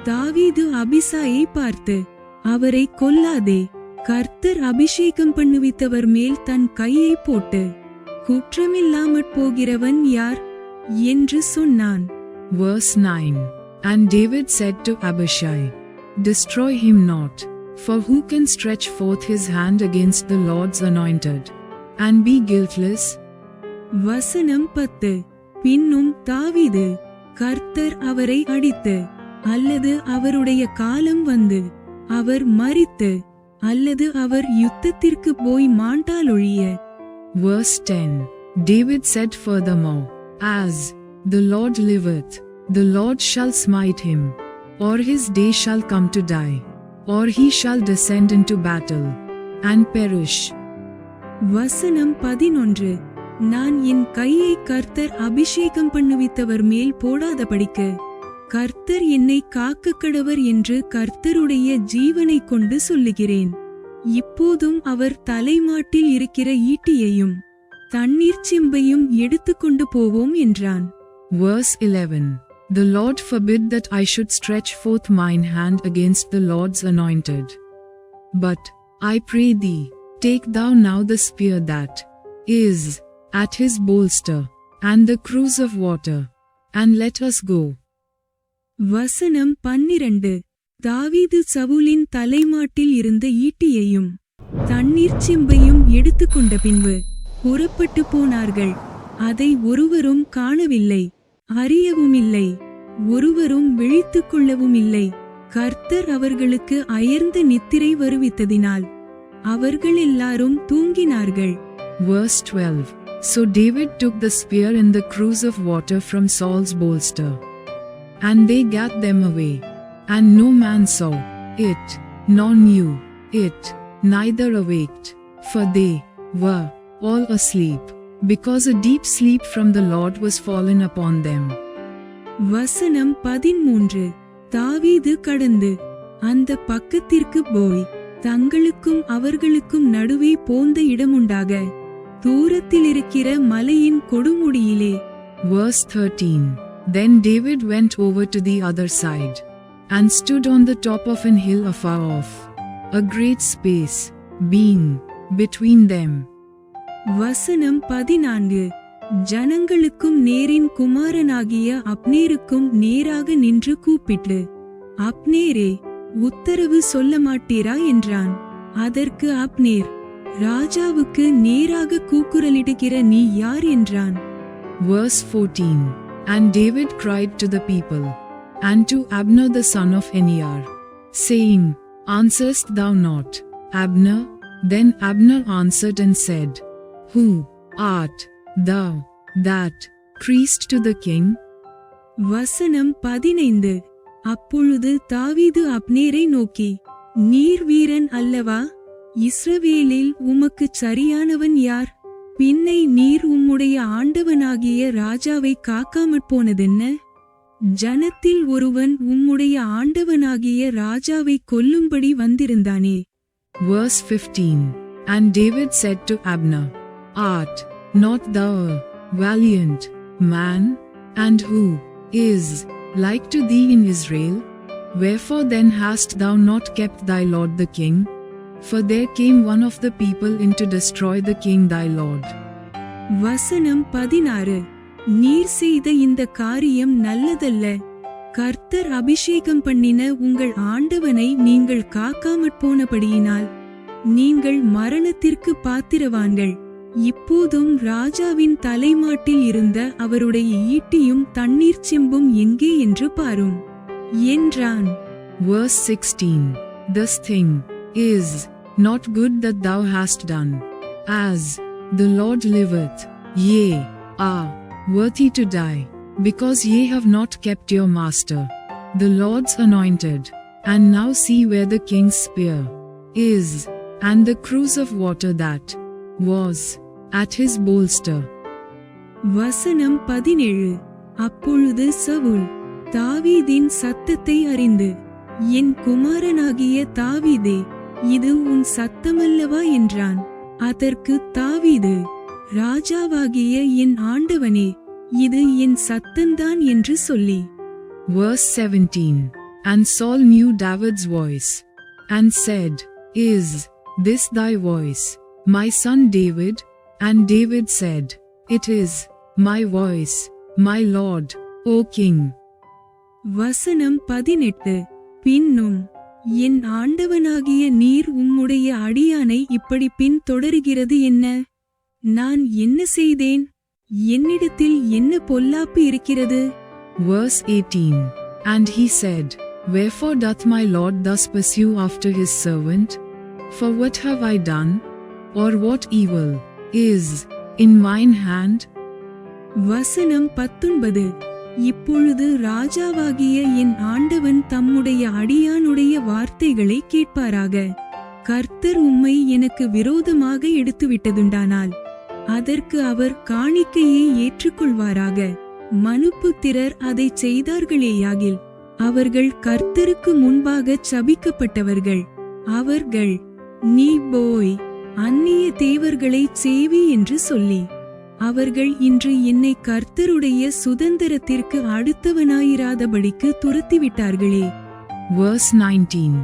தாவீது அபிசாயை பார்த்து, அவரை கொல்லாதே, கர்த்தர் அபிஷேகம் பண்ணுவித்தவர் மேல் தன் கையை போட்டு குற்றமில்லாமற் போகிறவன் யார் என்று சொன்னான். Verse 9. And David said to Abishai, Destroy him not, for who can stretch forth his hand against the Lord's anointed, and be guiltless? வசனம் 10. பின்னும் தாவீது, கர்த்தர் அவரை அடித்து, அல்லது அவருடைய காலம் வந்து அவர் மரித்து, அல்லது அவர் யுத்தத்திற்கு போய் மாண்டாலொழிய. Verse 10. David said furthermore, As the Lord liveth, the Lord shall smite him, or his day shall come to die, or he shall descend into battle, and perish. வசனம் 11. நான் என் கையை கர்த்தர் அபிஷேகம் பண்ணுவித்தவர் மேல் போடாதபடிக்கு கர்த்தர் என்னை காக்க கடவர் என்று கர்த்தருடைய ஜீவனை கொண்டு சொல்லுகிறேன். இப்போதும் அவர் தலைமாட்டில் இருக்கிற ஈட்டியையும் தண்ணீர் செம்பையும் எடுத்துக்கொண்டு போவோம் என்றான். Verse 11. The Lord forbid that I should stretch forth mine hand against the Lord's anointed. But, I pray thee, take thou now the spear that is at his bolster, and the cruse of water, and let us go. வசனம் 12. தாவீது சவுலின் தலைமாட்டில் இருந்த ஈட்டியையும் தண்ணீர் செம்பையும் எடுத்துக்கொண்ட பின்பு புறப்பட்டு போனார்கள். அதை ஒருவரும் காணவில்லை, அறியவுமில்லை, ஒருவரும் விழித்துக் கொள்ளவுமில்லை. கர்த்தர் அவர்களுக்கு அயர்ந்த நித்திரை வருவித்ததினால் அவர்கள் எல்லாரும் தூங்கினார்கள். Verse 12. So David took the spear and the cruse of water from Saul's bolster, and they gat them away, and no man saw it, nor knew it, neither awaked, for they were all asleep, because a deep sleep from the Lord was fallen upon them. வசனம் 13. தாவீது கடந்து அந்த பக்கத்திற்கு போய் தங்களுக்கும் அவர்களுக்கும் நடுவே போந்த இடமுண்டாக தூரத்திலிருக்கிற மலையின் கொடுமுடியிலே. Verse 13. Then David went over to the other side, and stood on the top of an hill afar off, a great space being between them. வசனம் 14. ஜனங்களுக்கும் நேரின் குமாரனாகிய அப்னேருக்கும் நேராக நின்று கூப்பிட்டு, அப்னேரே, உத்தரவு சொல்ல மாட்டீரா என்றான். அதற்கு அப்னேர், ராஜாவுக்கு நேராக கூக்குரலிடுகிற நீ யார் என்றான். Verse 14. And David cried to the people, and to Abner the son of Near, saying, Answerest thou not, Abner? Then Abner answered and said, Who art thou that criest to the king? வசனம் 15. அப்பொழுது தாவீது அப்னேரை நோக்கி, நீர் வீரன் அல்லவா? இஸ்ரவேலில் உமக்குச் சரியானவன் யார்? பின்னை நீர் உம்முடைய ஆண்டவனாகிய ராஜாவை காக்காமற் போனதென்ன? ஜனத்தில் ஒருவன் உம்முடைய ஆண்டவனாகிய ராஜாவை கொல்லும்படி வந்திருந்தானே. Verse 15. And David said to Abner, Art not thou a valiant man? And who is like to thee in Israel? Wherefore then hast thou not kept thy lord the king? For there came one of the people in to destroy the king thy lord. வசனம் 16. நீர் செய்த இந்த காரியம் நல்லதல்ல. கர்த்தர் அபிஷேகம் பண்ணின உங்கள் ஆண்டவனை நீங்கள் காக்காமற் போனபடியினால் நீங்கள் மரணத்திற்கு பாத்திரவான்கள். இப்போதும் ராஜாவின் தலைமாட்டில் இருந்த அவருடைய ஈட்டியும் தண்ணீர் செம்பும் எங்கே என்று பாரும் என்றான். Verse 16. This thing is not good that thou hast done. As the Lord liveth, ye are worthy to die, because ye have not kept your master, the Lord's anointed. And now see where the king's spear is, and the cruse of water that was at his bolster. வசனம் 17. அப்பொழுது சவுல் தாவீதின் சத்தத்தை அறிந்து, என் குமாரனாகிய தாவீதே, இது உன் சத்தமல்லவா என்றான். அதற்கு தாவீது, ராஜாவாகிய என் ஆண்டவனே, இது என் சத்தந்தான் என்று சொல்லி. Verse 17. And Saul knew David's voice, and said, Is this thy voice, my son David? And David said, It is my voice, my lord, O king. வசனம் 18. பின்னும், என் ஆண்டவனாகிய நீர் உம்முடைய அடியானை இப்படி பின் தொடருகிறது என்ன? நான் என்ன செய்தேன்? என்னிடத்தில் என்ன பொல்லாப்பு இருக்கிறது? Verse 18. And he said, Wherefore doth my lord thus pursue after his servant? For what have I done? Or what evil is in mine hand? வசனம் 19. இப்பொழுது ராஜாவாகிய என் ஆண்டவன் தம்முடைய அடியானுடைய வார்த்தைகளை கேட்பாராக. கர்த்தர் உம்மை எனக்கு விரோதமாக எடுத்துவிட்டதுண்டானால் அதற்கு அவர் காணிக்கையை ஏற்றுக்கொள்வாராக. மனுப்புத்திரர் அதைச் செய்தார்களேயாகில் அவர்கள் கர்த்தருக்கு முன்பாக சபிக்கப்பட்டவர்கள். அவர்கள், நீ போய் அந்நிய தேவர்களைச் சேவி என்று சொல்லி, அவர்கள் இன்று என்னை கர்த்தருடைய சுதந்திரத்திற்கு அடுத்தவனாயிராதபடிக்கு துரத்திவிட்டார்களே. Verse 19.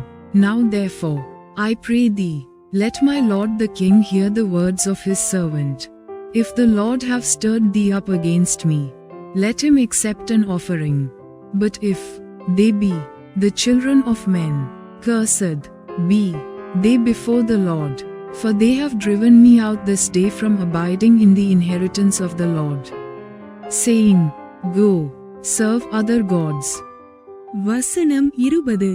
Now therefore, I pray thee, let my lord the king hear the words of his servant. If the Lord have stirred thee up against me, let him accept an offering. But if they be the children of men, cursed be they before the Lord, for they have driven me out this day from abiding in the inheritance of the Lord, saying, Go, serve other gods. வசனம் 20.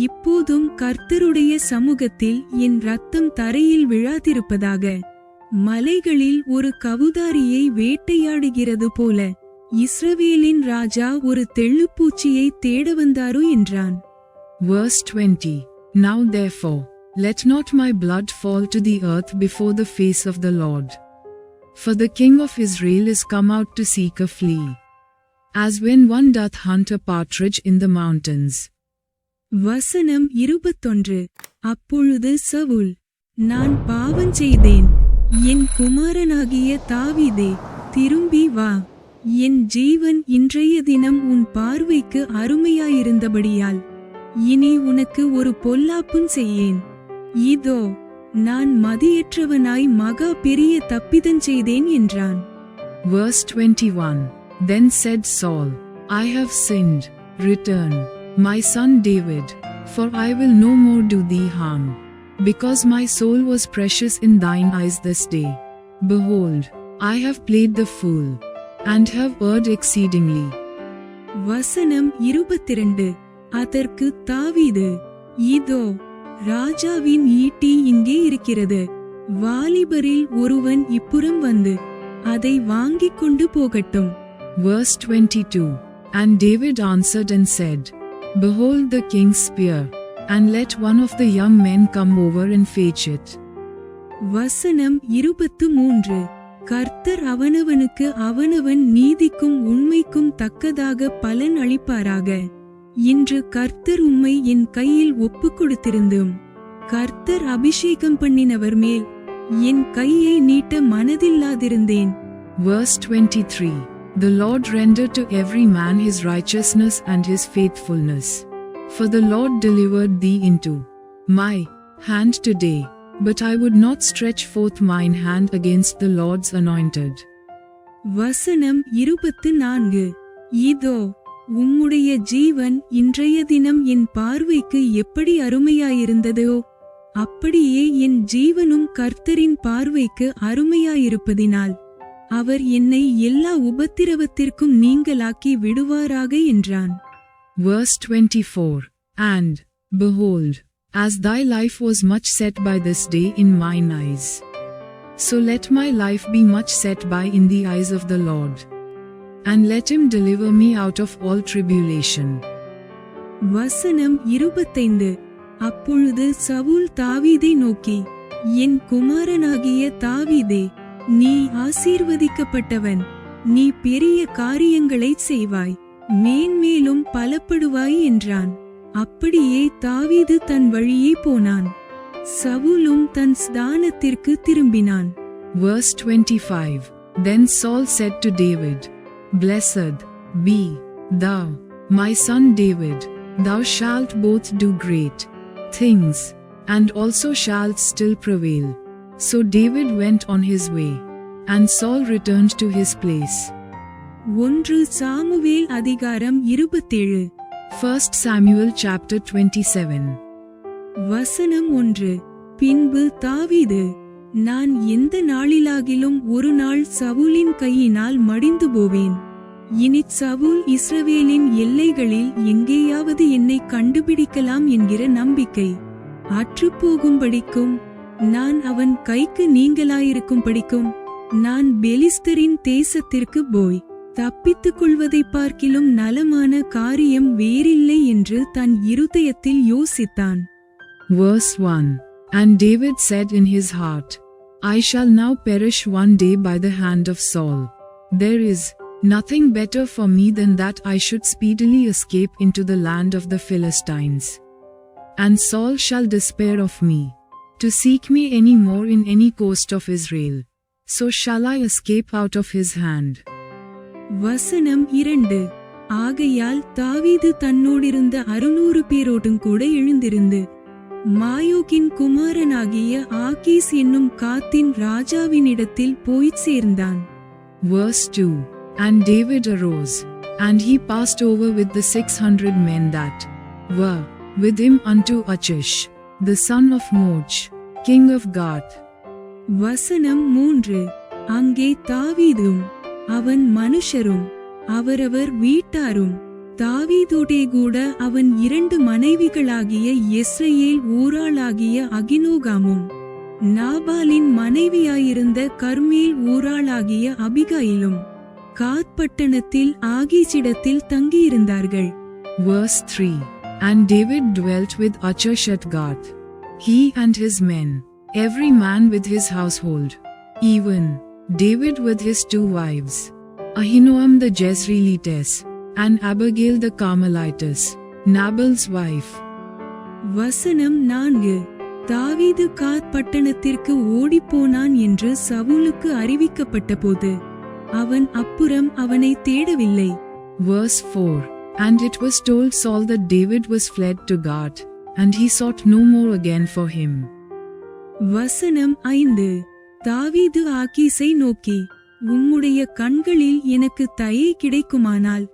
இப்போதும் கர்த்தருடைய சமூகத்தில் என் இரத்தம் தரையில் விழாதிருப்பதாக. மலைகளில் ஒரு கவுதாரியை வேட்டையாடுகிறது போல இஸ்ரவேலின் ராஜா ஒரு தெள்ளுப்பூச்சியை தேட வந்தாரோ என்றான். Verse 20. Now therefore, let not my blood fall to the earth before the face of the Lord. For the king of Israel is come out to seek a flea, as when one doth hunt a partridge in the mountains. வசனம் 21. அப்பொழுது சவுல், நான் பாவம் செய்தேன். என் குமாரனாகிய தாவீதே, திரும்பி வா. என் ஜீவன் இன்றைய தினம் உன் பார்வைக்கு அருமையாயிருந்தபடியால் இனி உனக்கு ஒரு பொல்லாப்பும் செய்யேன். இதோ நான் மதியற்றவனாய் மகா பெரிய தப்பிதம் செய்தேன் என்றான். Verse 21. Then said Saul, I have sinned. Return, my son David, for I will no more do thee harm, because my soul was precious in thine eyes this day. Behold, I have played the fool, and have erred exceedingly. வசனம் 22. அதற்கு தாவீது, இதோ ராஜாவின் ஈட்டி இங்கே இருக்கிறது. வாலிபரில் ஒருவன் இப்புறம் வந்து அதை வாங்கிக் கொண்டு போகட்டும். Verse 22. And David answered and said, Behold the king's spear, and let one of the young men come over and fetch it. வசனம் 23. கர்த்தர் அவனவனுக்கு அவனவன் நீதிக்கும் உண்மைக்கும் தக்கதாக பலன் அளிப்பாராக. இன்று கர்த்தர் உம்மை என் கையில் ஒப்புக் கொடுத்திருந்தும் கர்த்தர் அபிஷேகம் பண்ணினவர் மேல் என் கையை நீட்ட மனதில்லாதிருந்தேன். Verse 23. The Lord render to every man his righteousness and his faithfulness. For the Lord delivered thee into my hand today, but I would not stretch forth mine hand against the Lord's anointed. வசனம் 24. இதோ உம்முடைய ஜீவன் இன்றைய தினம் என் பார்வைக்கு எப்படி அருமையாயிருந்ததோ அப்படியே என் ஜீவனும் கர்த்தரின் பார்வைக்கு அருமையாயிருப்பதினால் அவர் என்னை எல்லா உபத்திரவத்திற்கும் நீங்களாக்கி விடுவாராக என்றான். Verse 24. And, behold, as thy life was much set by this day in mine eyes, so let my life be much set by in the eyes of the Lord, and let him deliver me out of all tribulation. வசனம் 25. அப்பொழுது சவுல் தாவீதை நோக்கி, என் குமாரனாகிய தாவீதே, நீ ஆசீர்வதிக்கப்பட்டவன், நீ பெரிய காரியங்களைச் செய்வாய், மேன்மேலும் பலப்படுவாய் என்றான். அப்படியே தாவீது தன் வழியே போனான். சவுலும் தன் ஸ்தானத்திற்கு திரும்பினான். Verse 25. Then Saul said to David, Blessed be thou, my son David, thou shalt both do great things, and also shalt still prevail. So David went on his way, and Saul returned to his place. 1 Samuel அதிகாரம் 27. 1 Samuel chapter 27. வசனம் 1. பின்பு தாவீது, நான் எந்த நாளிலாகிலும் ஒரு நாள் சவுலின் கையினால் மடிந்து போவேன். இனி சவுல் இஸ்ரவேலின் எல்லைகளில் எங்கேயாவது என்னை கண்டுபிடிக்கலாம் என்கிற நம்பிக்கை அற்றுப்போகும்படிக்கும் நான் அவன் கைக்கு நீங்களாயிருக்கும்படிக்கும் நான் பெலிஸ்தரின் தேசத்திற்கு போய் தப்பித்துக் கொள்வதைப் பார்க்கிலும் நலமான காரியம் வேறில்லை என்று தன் இருதயத்தில் யோசித்தான். Verse 1. And David said in his heart, I shall now perish one day by the hand of Saul. There is nothing better for me than that I should speedily escape into the land of the Philistines. And Saul shall despair of me, to seek me any more in any coast of Israel. So shall I escape out of his hand. வசனம் 2. ஆகையால் தாவீது தன்னோடிருந்த 600 பேரோடும் கூட எழுந்திருந்து மாயோகின் குமாரனாகிய ஆகீஸ் என்னும் காத்தின் ராஜாவினிடத்தில் போய்ச் சேர்ந்தான். Verse 2. And David arose, and he passed over with the 600 men that were with him unto Achish, the son of Moch, king of Gath. வசனம் 3. அங்கே தாவீதும் அவன் மனுஷரும் அவரவர் வீட்டாரும் தாவீதோடே கூட அவன் 2 மனைவிகளாகிய யெஸ்ரயேல் ஊராளாகிய அகினோகாமும் நாபாலின் மனைவியாயிருந்த கர்மேல் ஊராளாகிய அபிகாயிலும் காத் பட்டணத்தில் ஆகீசிடத்தில் தங்கியிருந்தார்கள். Verse 3. And David dwelt with Achish at Gath, he and his men, every man with his household, even David with his 2 wives, Ahinoam the Jezreelitess, and Abigail the Carmelitess, Nabal's wife. வசனம் 4. தாவீது காத் பட்டணத்திற்கு ஓடிப்போனான் என்று சவுலுக்கு அறிவிக்கப்பட்டபோது அவன் அப்புறம் அவனை தேடவில்லை. Verse 4. And it was told Saul that David was fled to Gath, and he sought no more again for him. வசனம் 5. தாவீது ஆகீஸை நோக்கி, உம்முடைய கண்களில் எனக்கு தயை கிடைக்குமானால்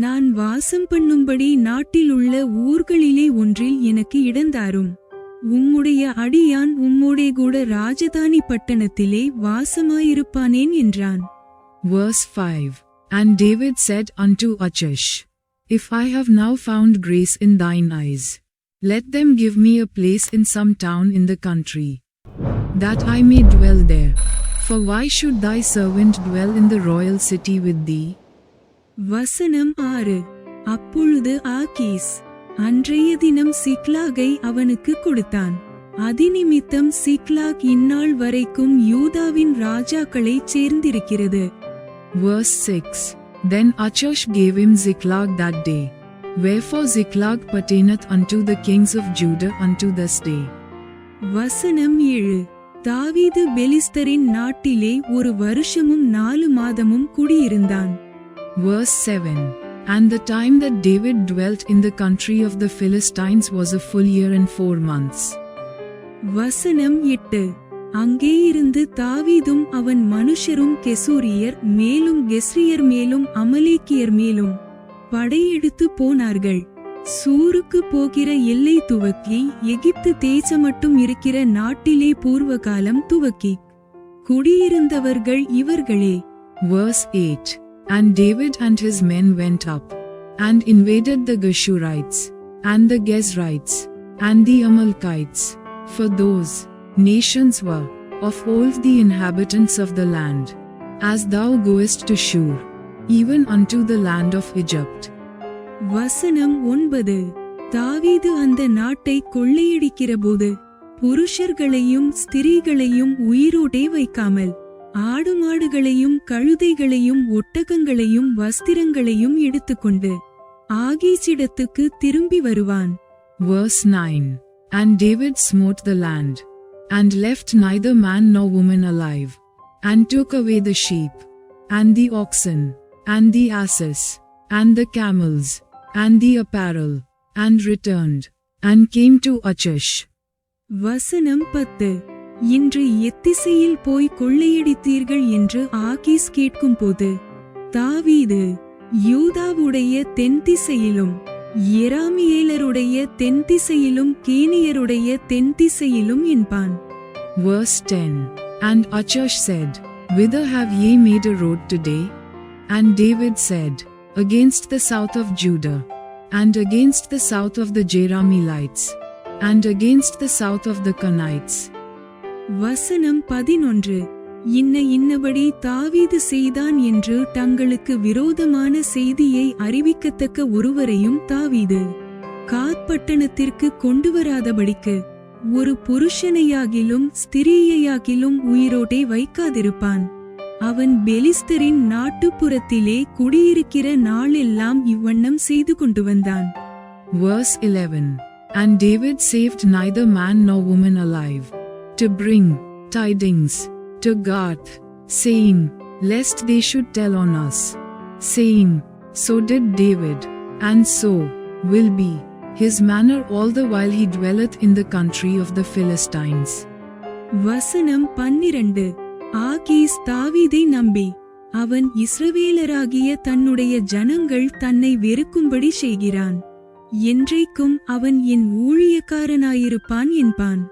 நான் வாசம் பண்ணும்படி நாட்டில் உள்ள ஊர்களிலே ஒன்றில் எனக்கு இடந்தாரும். உம்முடைய அடியான் உம்மோடே கூட ராஜதானி பட்டணத்திலே வாசமாயிருப்பானேன் என்றான். Verse 5. And David said unto Achish, If I have now found grace in thine eyes, let them give me a place in some town in the country, that I may dwell there. For why should thy servant dwell in the royal city with thee? வசனம் 6. அப்பொழுது ஆகீஸ் அன்றைய தினம் சிக்லாகை அவனுக்கு கொடுத்தான். அதிநிமித்தம் சிக்லாக் இந்நாள் வரைக்கும் யூதாவின் ராஜாக்களைச் சேர்ந்திருக்கிறது. Verse 6. Then Achish gave him Ziklag that day. Wherefore Ziklag pertaineth unto the kings of Judah unto this day. வசனம் 7. தாவீது பெலிஸ்தரின் நாட்டிலே 1 வருஷமும் 4 மாதமும் குடியிருந்தான். Verse 7. And the time that David dwelt in the country of the Philistines was a full year and 4 months. வசனம் 8. அங்கேயிருந்து தாவீதும் அவன் மனுஷரும் கெசூரியர் மேலும் கெஸ்ரியர் மேலும் அமலேக்கியர் மேலும் படையெடுத்து போனார்கள். சூருக்கு போகிற எல்லை துவக்கி எகிப்து தேசமட்டும் இருக்கிற நாட்டிலே பூர்வகாலம் துவக்கி குடியிருந்தவர்கள் இவர்களே. Verse 8. And David and his men went up, and invaded the Geshurites, and the Gezrites, and the Amalekites, for those nations were of old the inhabitants of the land, as thou goest to Shur, even unto the land of Egypt. வசனம் 9. தாவீது அந்த நாட்டை கொள்ளையடிக்கிறபோது புருஷர்களையும் ஸ்திரீகளையும் உயிரோடே வைக்காமல் ஆடுமாடுகளையும் கழுதைகளையும் ஒட்டகங்களையும் வஸ்திரங்களையும் எடுத்துக்கொண்டு ஆகீசிடத்துக்கு திரும்பி வருவான். Verse 9. And David smote the land, and left neither man nor woman alive, and took away the sheep, and the oxen, and the asses, and the camels, and the apparel, and returned, and came to Achish. வசனம் 10. இன்று எத்திசையில் போய் கொள்ளையடித்தீர்கள் என்று ஆகீஸ் கேட்கும்போது தாவீது யூதாவுடைய தென்திசையிலும் எராமியேலருடைய தென்திசையிலும் கேனியருடைய தென்திசையிலும் என்பான். Verse 10. And Achish said, Whither have ye made a road today? And David said, Against the south of Judah, and against the south of the Jerahmeelites, and against the south of the Kenites. வசனம் 11. இன்னபடி தாவீது செய்தான் என்று தங்களுக்கு விரோதமான செய்தியை அறிவிக்கத்தக்க ஒருவரையும் தாவீது காத் பட்டணத்திற்கு கொண்டுவராதபடிக்கு ஒரு புருஷனையாகிலும் ஸ்திரீயையாகிலும் உயிரோடே வைக்காதிருப்பான். அவன் பெலிஸ்தரின் நாட்டுப்புறத்திலே குடியிருக்கிற நாளெல்லாம் இவ்வண்ணம் செய்து கொண்டு வந்தான். Verse 11. And David saved neither man nor woman alive, to bring tidings to Gath, saying, Lest they should tell on us, saying, So did David, and so will be his manner all the while he dwelleth in the country of the Philistines. வசனம் 12. ஆகீஸ் தாவீதை நம்பி அவன் இஸ்ரவேலராகிய தன்னுடைய ஜனங்கள் தன்னை வெறுக்கும்படி செய்கிறான். என்றைக்கும் அவன் என் ஊழியக்காரனாயிருப்பான் என்பான்.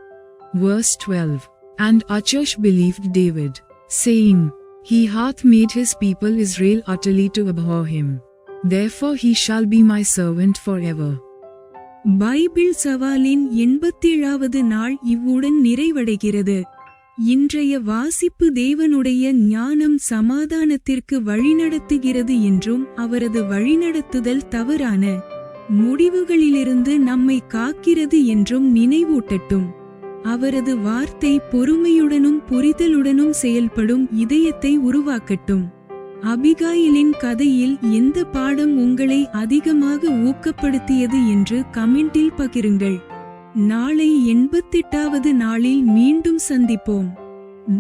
Verse 12. And Achish believed David, saying, He hath made his people Israel utterly to abhor him. Therefore he shall be my servant forever. Bible சவாலின் 87வது நாள் இவ்வுடன் நிறைவடைகிறது. இன்றைய வாசிப்பு தேவனுடைய ஞானம் சமாதானத்திற்கு வழிநடத்துகிறது என்றும் அவரது வழிநடத்துதல் தவறான முடிவுகளிலிருந்து நம்மை காக்கிறது என்றும் நினைவூட்டட்டும். அவரது வார்த்தை பொறுமையுடனும் புரிதலுடனும் செயல்படும் இதயத்தை உருவாக்கட்டும். அபிகாயிலின் கதையில் எந்த பாடம் உங்களை அதிகமாக ஊக்கப்படுத்தியது என்று கமெண்டில் பகிருங்கள். நாளை 88வது நாளில் மீண்டும் சந்திப்போம்.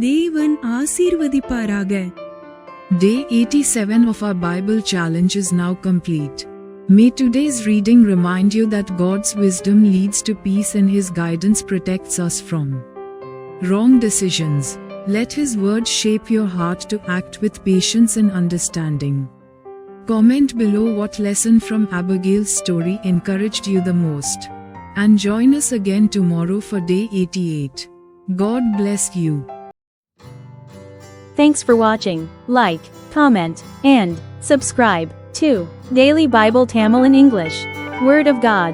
தேவன் ஆசீர்வதிப்பாராக. Day 87 of our Bible challenge is now complete. May today's reading remind you that God's wisdom leads to peace and His guidance protects us from wrong decisions. Let His word shape your heart to act with patience and understanding. Comment below what lesson from Abigail's story encouraged you the most. And join us again tomorrow for day 88. God bless you. Thanks for watching. Like, comment, and subscribe to Daily Bible Tamil in English. Word of God.